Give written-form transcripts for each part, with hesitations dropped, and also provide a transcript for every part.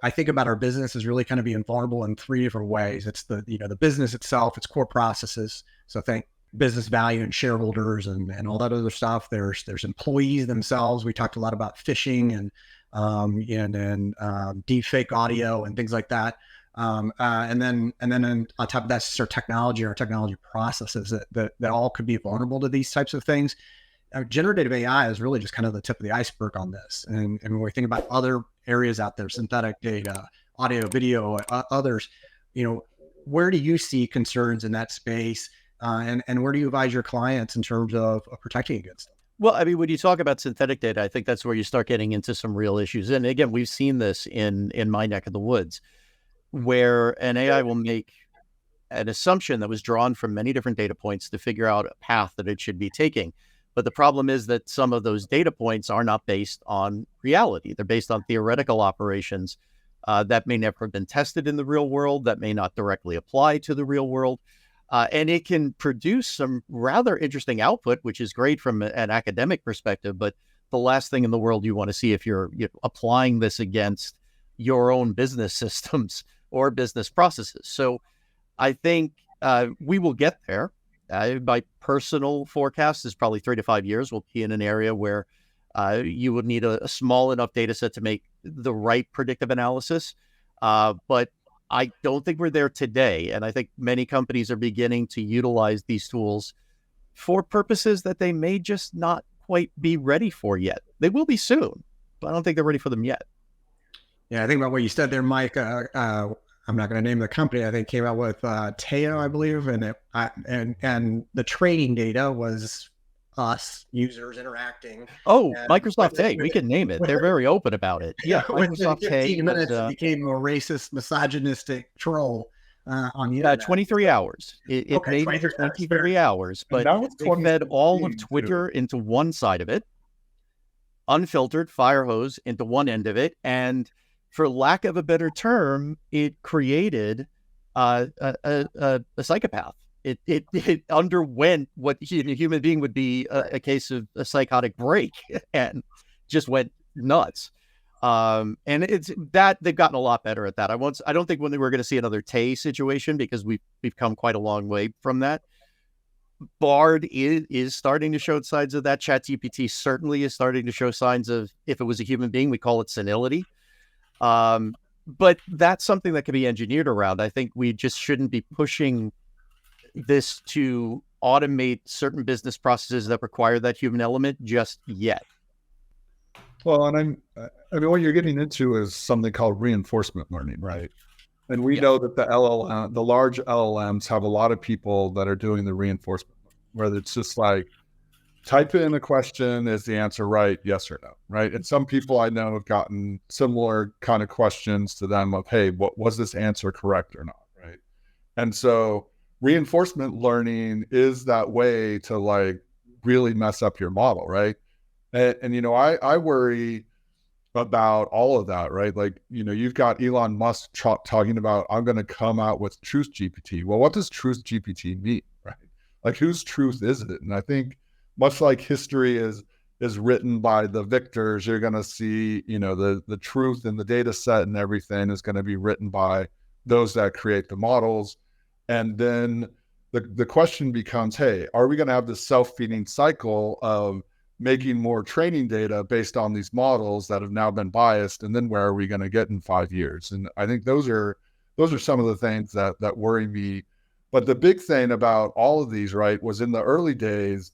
I think about our business as really kind of being vulnerable in three different ways. It's the business itself, its core processes. So think business value and shareholders and all that other stuff. There's employees themselves. We talked a lot about phishing and deepfake audio and things like that. And then on top of that, it's our technology processes that all could be vulnerable to these types of things. Generative AI is really just kind of the tip of the iceberg on this. And when we think about other areas out there, synthetic data, audio, video, others, where do you see concerns in that space? And where do you advise your clients in terms of protecting against them? Well, I mean, when you talk about synthetic data, I think that's where you start getting into some real issues. And again, we've seen this in my neck of the woods, where an AI will make an assumption that was drawn from many different data points to figure out a path that it should be taking. But the problem is that some of those data points are not based on reality. They're based on theoretical operations that may never have been tested in the real world, that may not directly apply to the real world. And it can produce some rather interesting output, which is great from an academic perspective. But the last thing in the world you want to see if you're applying this against your own business systems or business processes. So I think we will get there. My personal forecast is probably 3 to 5 years. We'll be in an area where you would need a small enough data set to make the right predictive analysis. But I don't think we're there today. And I think many companies are beginning to utilize these tools for purposes that they may just not quite be ready for yet. They will be soon, but I don't think they're ready for them yet. Yeah, I think about what you said there, Mike. I'm not going to name the company. I think came out with Teo, I believe, and the training data was us users interacting. Oh, Microsoft Hey, we can name it. They're very open about it. Yeah, Microsoft Hey. 15 minutes it became a racist, misogynistic troll on the internet. 23 hours. It made 23 hours, but they fed all of Twitter into one side of it, unfiltered fire hose into one end of it, and for lack of a better term, it created a psychopath. It underwent what a human being would be a case of a psychotic break and just went nuts. And it's that they've gotten a lot better at that. I don't think we're going to see another Tay situation because we've come quite a long way from that. Bard is starting to show signs of that. ChatGPT certainly is starting to show signs of, if it was a human being, we call it senility. But that's something that can be engineered around. I think we just shouldn't be pushing this to automate certain business processes that require that human element just yet. Well, and I mean, what you're getting into is something called reinforcement learning, right? And we know that the large LLMs have a lot of people that are doing the reinforcement, where it's just like, type in a question, is the answer right, yes or no, right? And some people I know have gotten similar kind of questions to them of, hey, what was this answer correct or not, right? And so reinforcement learning is that way to like really mess up your model, right? And I worry about all of that, right? Like, you've got Elon Musk talking about, I'm going to come out with Truth GPT. Well, what does Truth GPT mean, right? Like, whose truth is it? And I think much like history is written by the victors, you're going to see, the truth in the data set and everything is going to be written by those that create the models. And then the question becomes, hey, are we going to have this self-feeding cycle of making more training data based on these models that have now been biased? And then where are we going to get in 5 years? And I think those are some of the things that worry me. But the big thing about all of these, right, was in the early days,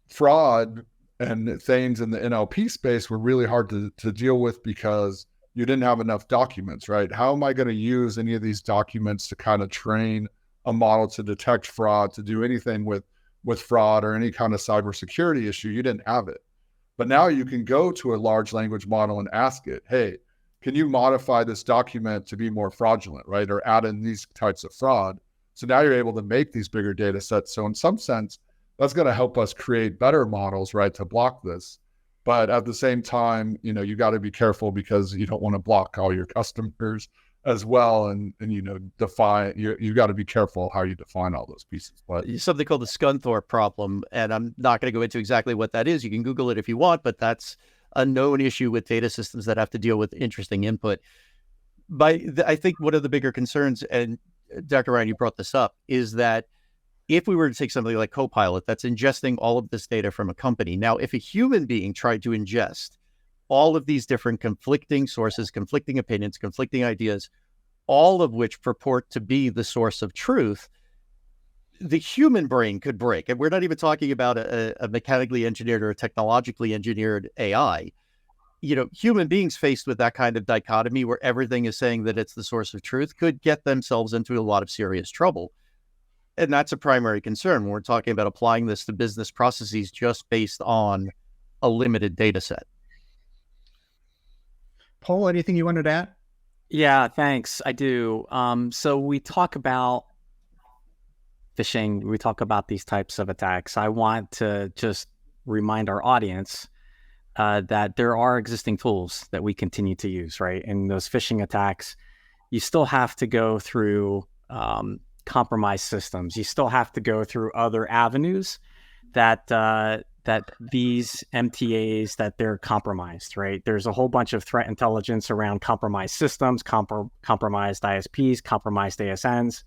fraud and things in the NLP space were really hard to deal with because you didn't have enough documents, right? How am I going to use any of these documents to kind of train a model to detect fraud, to do anything with fraud or any kind of cybersecurity issue? You didn't have it. But now you can go to a large language model and ask it, hey, can you modify this document to be more fraudulent, right? Or add in these types of fraud. So now you're able to make these bigger data sets. So in some sense, that's going to help us create better models, right, to block this. But at the same time, you got to be careful because you don't want to block all your customers as well. And define, you got to be careful how you define all those pieces. But something called the Scunthorpe problem. And I'm not going to go into exactly what that is. You can Google it if you want, but that's a known issue with data systems that have to deal with interesting input. I think one of the bigger concerns, and Dr. Ryan, you brought this up, is that if we were to take something like Copilot that's ingesting all of this data from a company, now if a human being tried to ingest all of these different conflicting sources, conflicting opinions, conflicting ideas, all of which purport to be the source of truth, the human brain could break. And we're not even talking about a mechanically engineered or a technologically engineered AI. Human beings faced with that kind of dichotomy where everything is saying that it's the source of truth could get themselves into a lot of serious trouble. And that's a primary concern when we're talking about applying this to business processes just based on a limited data set. Paul, anything you wanted to add? Yeah, thanks. I do. So we talk about phishing. We talk about these types of attacks. I want to just remind our audience that there are existing tools that we continue to use, right? And those phishing attacks, you still have to go through compromised systems. You still have to go through other avenues that these MTAs, that they're compromised, right? There's a whole bunch of threat intelligence around compromised systems, compromised ISPs, compromised ASNs,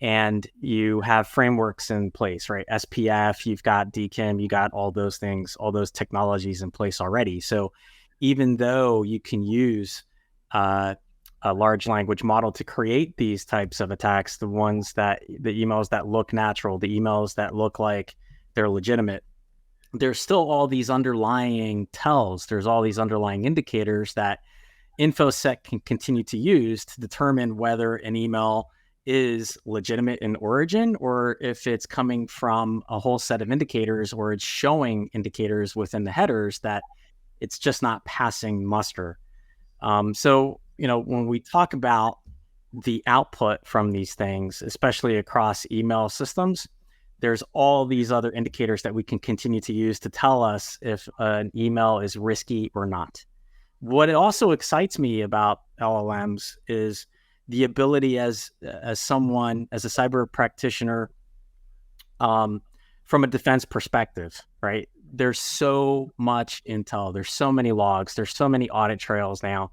and you have frameworks in place, right? SPF, you've got DKIM, you got all those things, all those technologies in place already. So even though you can use a large language model to create these types of attacks, the emails that look natural, the emails that look like they're legitimate, there's still all these underlying tells. There's all these underlying indicators that InfoSec can continue to use to determine whether an email is legitimate in origin, or if it's coming from a whole set of indicators, or it's showing indicators within the headers that it's just not passing muster. So, when we talk about the output from these things, especially across email systems, there's all these other indicators that we can continue to use to tell us if an email is risky or not. What also excites me about LLMs is the ability as someone, as a cyber practitioner, from a defense perspective, right? There's so much intel, there's so many logs, there's so many audit trails now.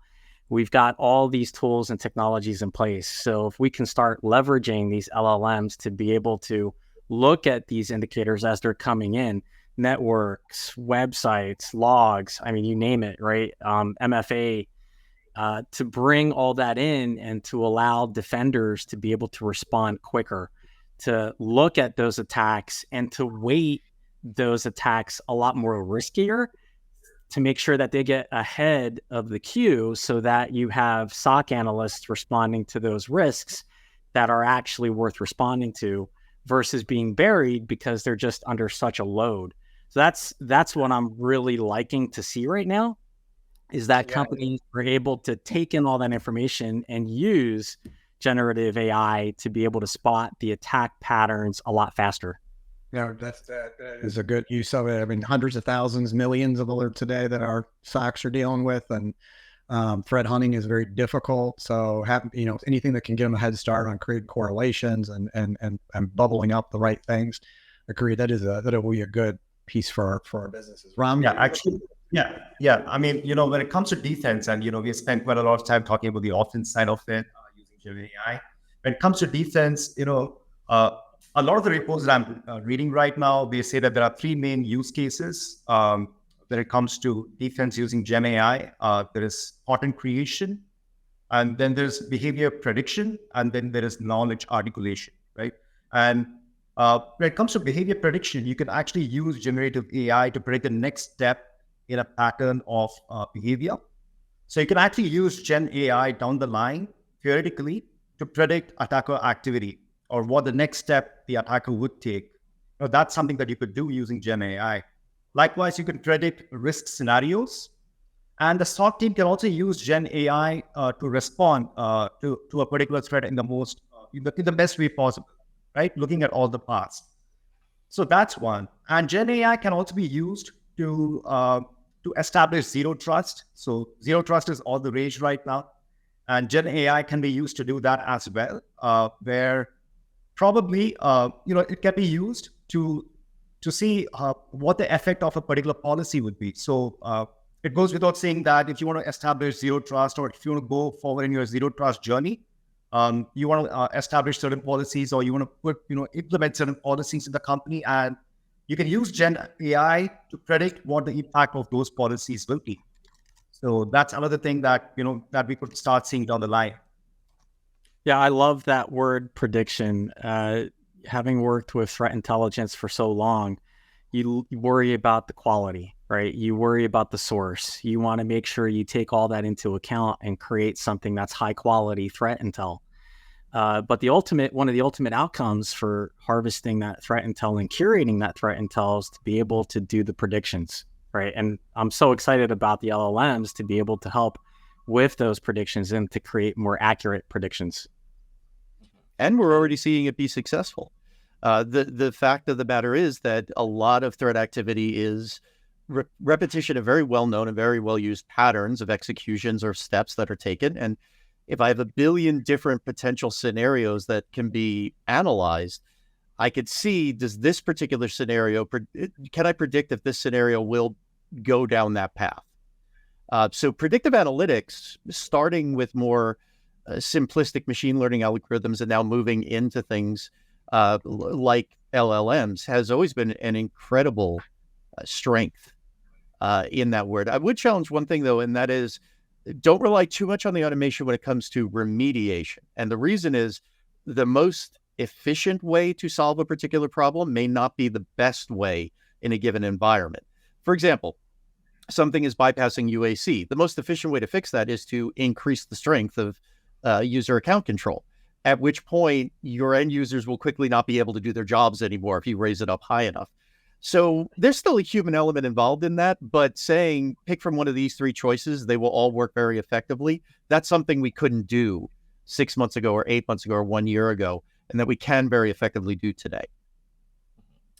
We've got all these tools and technologies in place. So if we can start leveraging these LLMs to be able to look at these indicators as they're coming in, networks, websites, logs, I mean, you name it, right? MFA, to bring all that in and to allow defenders to be able to respond quicker, to look at those attacks and to weight those attacks a lot more riskier, to make sure that they get ahead of the queue so that you have SOC analysts responding to those risks that are actually worth responding to versus being buried because they're just under such a load. So that's what I'm really liking to see right now, is that companies are able to take in all that information and use generative AI to be able to spot the attack patterns a lot faster. That is a good use of it. I mean, hundreds of thousands, millions of alerts today that our SOCs are dealing with, and threat hunting is very difficult. So anything that can give them a head start on creating correlations and bubbling up the right things. Agree. That will be a good piece for our businesses. Ram? Yeah, actually. Yeah. I mean, when it comes to defense, and, we spent quite a lot of time talking about the offense side of it using GenAI. When it comes to defense, a lot of the reports that I'm reading right now, they say that there are three main use cases when it comes to defense using GenAI. There is content creation, and then there's behavior prediction, and then there is knowledge articulation, right? And when it comes to behavior prediction, you can actually use generative AI to predict the next step in a pattern of behavior. So you can actually use Gen AI down the line, theoretically, to predict attacker activity or what the next step the attacker would take. That's something that you could do using Gen AI. Likewise, you can predict risk scenarios. And the SOC team can also use Gen AI to respond to a particular threat in the best way possible, right? Looking at all the paths. So that's one. And Gen AI can also be used to establish zero trust. So zero trust is all the rage right now. And Gen AI can be used to do that as well, where probably, it can be used to see what the effect of a particular policy would be. So It goes without saying that if you want to establish zero trust, or if you want to go forward in your zero trust journey, you want to establish certain policies, or you want to implement certain policies in the company, and you can use Gen AI to predict what the impact of those policies will be. So that's another thing that that we could start seeing down the line. Yeah, I love that word prediction. Having worked with threat intelligence for so long, you worry about the quality, right? You worry about the source. You want to make sure you take all that into account and create something that's high quality threat intel. But one of the ultimate outcomes for harvesting that threat intel and curating that threat intel is to be able to do the predictions, right? And I'm so excited about the LLMs to be able to help with those predictions and to create more accurate predictions. And we're already seeing it be successful. The fact of the matter is that a lot of threat activity is repetition of very well-known and very well-used patterns of executions or steps that are taken. And if I have a billion different potential scenarios that can be analyzed, I could see, does this particular scenario, can I predict if this scenario will go down that path? So predictive analytics, starting with more simplistic machine learning algorithms and now moving into things like LLMs, has always been an incredible strength in that word. I would challenge one thing, though, and that is, don't rely too much on the automation when it comes to remediation. And the reason is, the most efficient way to solve a particular problem may not be the best way in a given environment. For example, something is bypassing UAC. The most efficient way to fix that is to increase the strength of user account control, at which point your end users will quickly not be able to do their jobs anymore if you raise it up high enough. So there's still a human element involved in that, but saying pick from one of these three choices, they will all work very effectively, that's something we couldn't do 6 months ago or 8 months ago or 1 year ago, and that we can very effectively do today.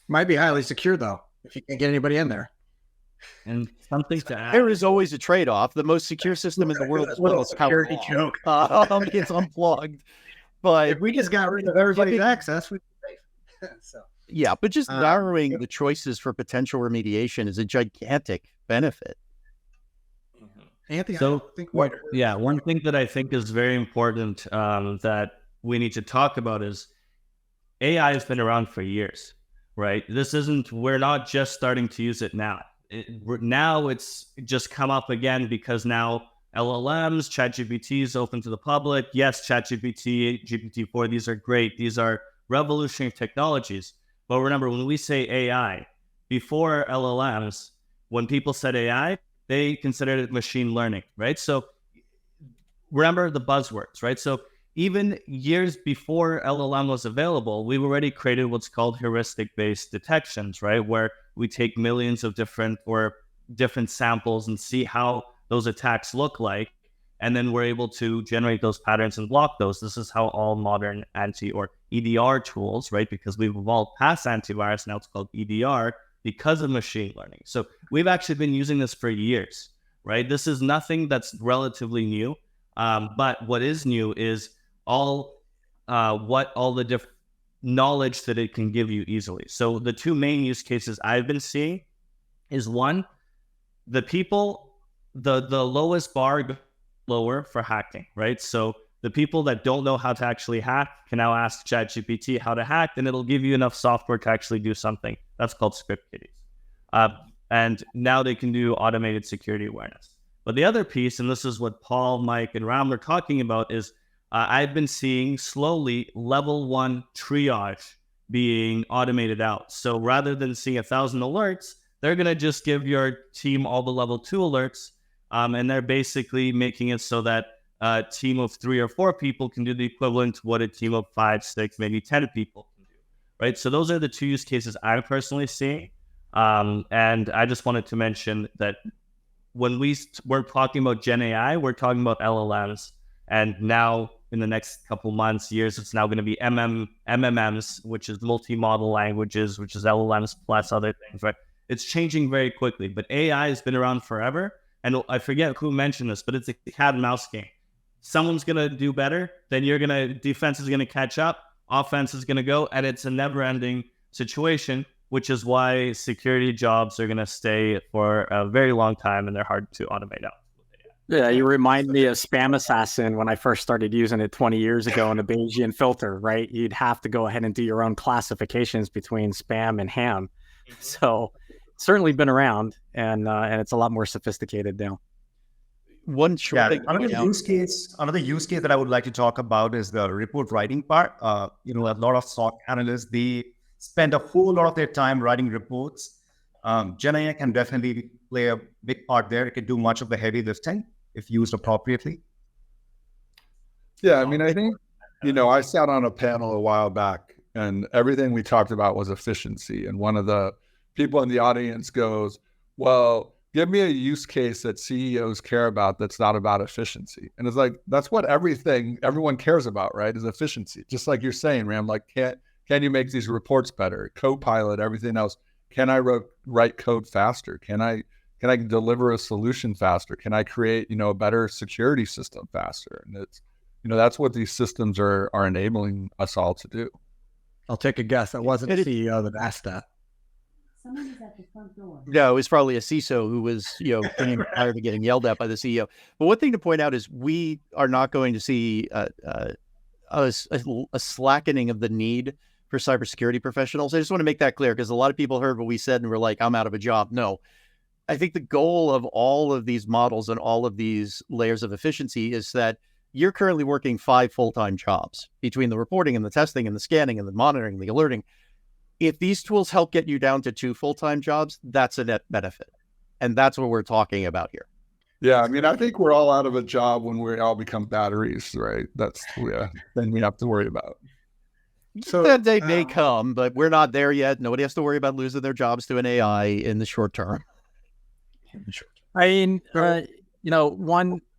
Might be highly secure, though, if you can't get anybody in there. And something to add. There is always a trade-off. The most secure system in the world is a security joke. It's unplugged. But if we just got rid of everybody's access, we'd be safe. So. Yeah, but just narrowing the choices for potential remediation is a gigantic benefit. Anthony, so one thing that I think is very important that we need to talk about is AI has been around for years, right? We're not just starting to use it now. Now it's just come up again because now LLMs, ChatGPT is open to the public. Yes, ChatGPT, GPT-4, these are great. These are revolutionary technologies. But remember, when we say AI, before LLMs, when people said AI, they considered it machine learning, right? So remember the buzzwords, right? So even years before LLM was available, we already created what's called heuristic-based detections, right? Where we take millions of different samples and see how those attacks look like. And then we're able to generate those patterns and block those. This is how all modern or EDR tools, right? Because we've evolved past antivirus, now it's called EDR because of machine learning. So we've actually been using this for years, right? This is nothing that's relatively new. But what is new is all the different knowledge that it can give you easily. So the two main use cases I've been seeing is one, the lowest bar lower for hacking, right? So the people that don't know how to actually hack can now ask ChatGPT how to hack, and it'll give you enough software to actually do something. That's called script kiddies. And now they can do automated security awareness. But the other piece, and this is what Paul, Mike, and Ram are talking about, is I've been seeing slowly level 1 triage being automated out. So rather than seeing 1,000 alerts, they're going to just give your team all the level 2 alerts. And they're basically making it so that a team of 3 or 4 people can do the equivalent to what a team of 5, 6, maybe 10 people can do, right? So those are the two use cases I'm personally seeing. And I just wanted to mention that when we're talking about GenAI, we're talking about LLMs. And now in the next couple months, years, it's now going to be MMMs, which is multi-model languages, which is LLMs plus other things, right? It's changing very quickly, but AI has been around forever. And I forget who mentioned this, but it's a cat and mouse game. Someone's going to do better, then defense is going to catch up, offense is going to go, and it's a never-ending situation which is why security jobs are going to stay for a very long time, and they're hard to automate out. Yeah, you remind me of Spam Assassin when I first started using it 20 years ago in a Bayesian filter, right? You'd have to go ahead and do your own classifications between spam and ham. So certainly been around, and it's a lot more sophisticated now. One short thing. Another use case that I would like to talk about is the report writing part. A lot of SOC analysts, they spend a whole lot of their time writing reports. GenAI can definitely play a big part there. It can do much of the heavy lifting if used appropriately. Yeah, I mean, I think, I sat on a panel a while back and everything we talked about was efficiency. And one of the people in the audience goes, well, give me a use case that CEOs care about that's not about efficiency. And it's like, that's what everyone cares about, right? Is efficiency. Just like you're saying, Ram, like, can you make these reports better? Copilot, everything else. Can I write code faster? Can I deliver a solution faster? Can I create, a better security system faster? And it's, that's what these systems are enabling us all to do. I'll take a guess. It wasn't the CEO that asked that. Someone is at the front door. No, it was probably a CISO who was, getting tired of getting yelled at by the CEO. But one thing to point out is we are not going to see a slackening of the need for cybersecurity professionals. I just want to make that clear because a lot of people heard what we said and were like, I'm out of a job. No, I think the goal of all of these models and all of these layers of efficiency is that you're currently working 5 full-time jobs between the reporting and the testing and the scanning and the monitoring, the alerting. If these tools help get you down to 2 full-time jobs, that's a net benefit. And that's what we're talking about here. Yeah, I mean, I think we're all out of a job when we all become batteries, right? Then we have to worry about. So that day may come, but we're not there yet. Nobody has to worry about losing their jobs to an AI in the short term. I mean,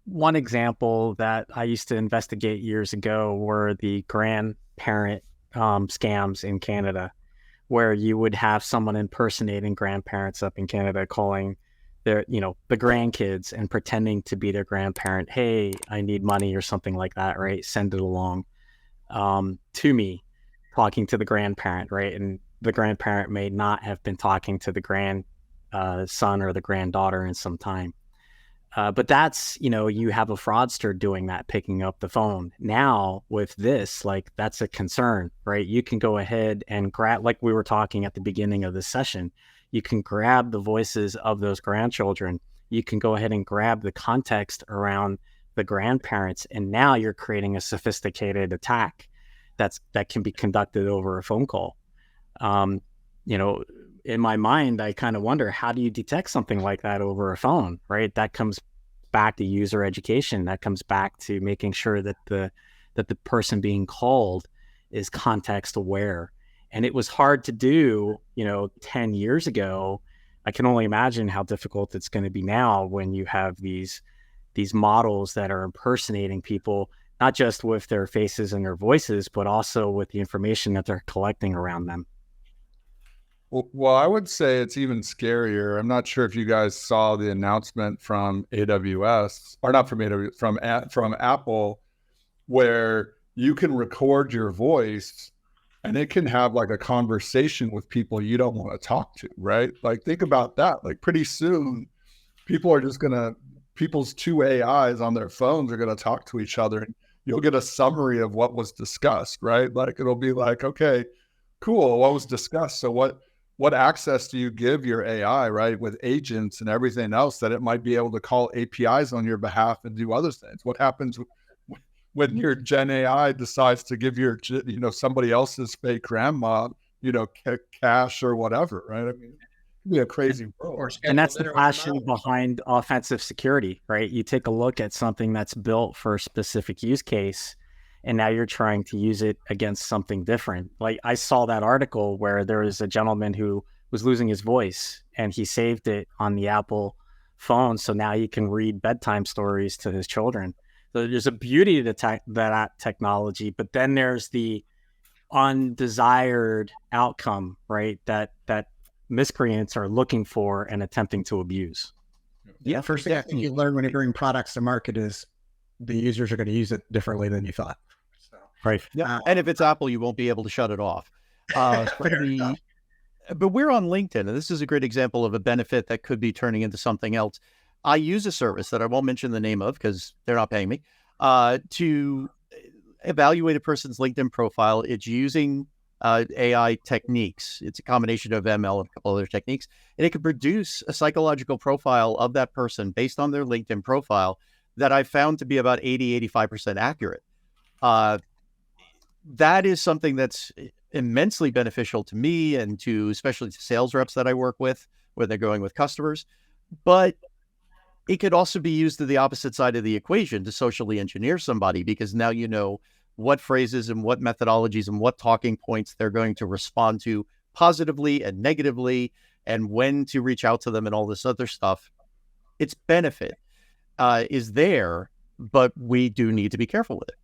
one example that I used to investigate years ago were the grandparent scams in Canada, where you would have someone impersonating grandparents up in Canada calling their, the grandkids and pretending to be their grandparent. Hey, I need money or something like that, right? Send it along to me, talking to the grandparent, right? And the grandparent may not have been talking to the son or the granddaughter in some time. But that's, you have a fraudster doing that, picking up the phone. Now with this, like, that's a concern, right? You can go ahead and grab, like we were talking at the beginning of this session, you can grab the voices of those grandchildren. You can go ahead and grab the context around the grandparents. And now you're creating a sophisticated attack that can be conducted over a phone call. In my mind, I kind of wonder, how do you detect something like that over a phone, right? That comes back to user education. That comes back to making sure that the person being called is context aware. And it was hard to do, 10 years ago. I can only imagine how difficult it's going to be now when you have these models that are impersonating people, not just with their faces and their voices, but also with the information that they're collecting around them. Well, I would say it's even scarier. I'm not sure if you guys saw the announcement from AWS, or not from AWS, from Apple, where you can record your voice and it can have like a conversation with people you don't want to talk to, right? Like, think about that. Like, pretty soon, people's 2 AIs on their phones are going to talk to each other, and you'll get a summary of what was discussed, right? Like, it'll be like, okay, cool, what was discussed? So what access do you give your AI, right, with agents and everything else, that it might be able to call APIs on your behalf and do other things? What happens when your Gen AI decides to give your, somebody else's fake grandma, cash or whatever, right? I mean, it'd be a crazy world. And that's the passion behind offensive security, right? You take a look at something that's built for a specific use case, and now you're trying to use it against something different. Like, I saw that article where there was a gentleman who was losing his voice, and he saved it on the Apple phone. So now he can read bedtime stories to his children. So there's a beauty to that technology, but then there's the undesired outcome, right? That miscreants are looking for and attempting to abuse. Yeah. First thing you learn when you're bringing products to market is the users are going to use it differently than you thought. So, right. Yeah. And if it's Apple, you won't be able to shut it off. But we're on LinkedIn, and this is a great example of a benefit that could be turning into something else. I use a service that I won't mention the name of because they're not paying me to evaluate a person's LinkedIn profile. It's using AI techniques. It's a combination of ML and a couple other techniques, and it can produce a psychological profile of that person based on their LinkedIn profile that I found to be about 80-85% accurate. That is something that's immensely beneficial to me and to especially to sales reps that I work with, where they're going with customers. But it could also be used to the opposite side of the equation to socially engineer somebody, because now you know what phrases and what methodologies and what talking points they're going to respond to positively and negatively, and when to reach out to them and all this other stuff. Its benefit is there, but we do need to be careful with it.